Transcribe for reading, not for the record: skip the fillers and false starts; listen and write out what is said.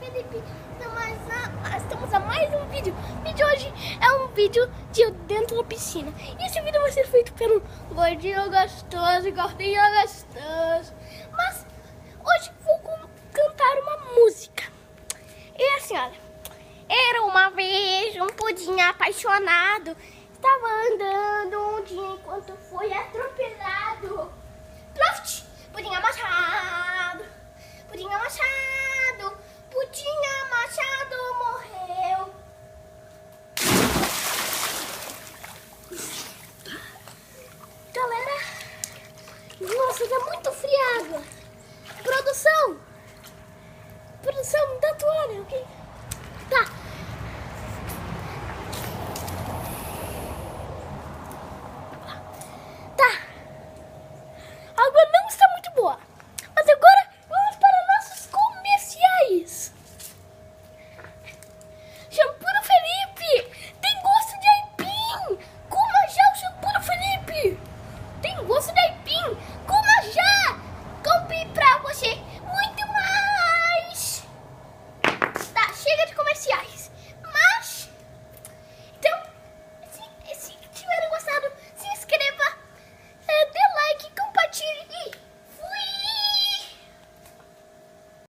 Felipe, estamos a mais um vídeo. O vídeo de hoje é um vídeo de eu dentro da piscina. E esse vídeo vai ser feito pelo gordinho gostoso, Mas hoje vou cantar uma música. E assim, olha. Era uma vez um pudim apaixonado. Estava andando um dia enquanto foi atropelado. Ploft! Pudim amassado. Pudim amassado. Pudim amassado morreu. Galera, nossa, tá muito fria a água. Produção, me dá toalha, ok? Tá. A água não está muito boa. Mas agora vamos para nossos comerciais. Shampoo do Felipe tem gosto de aipim. Coma já o shampoo do Felipe. Tem gosto de aipim. Coma já. Compre pra você.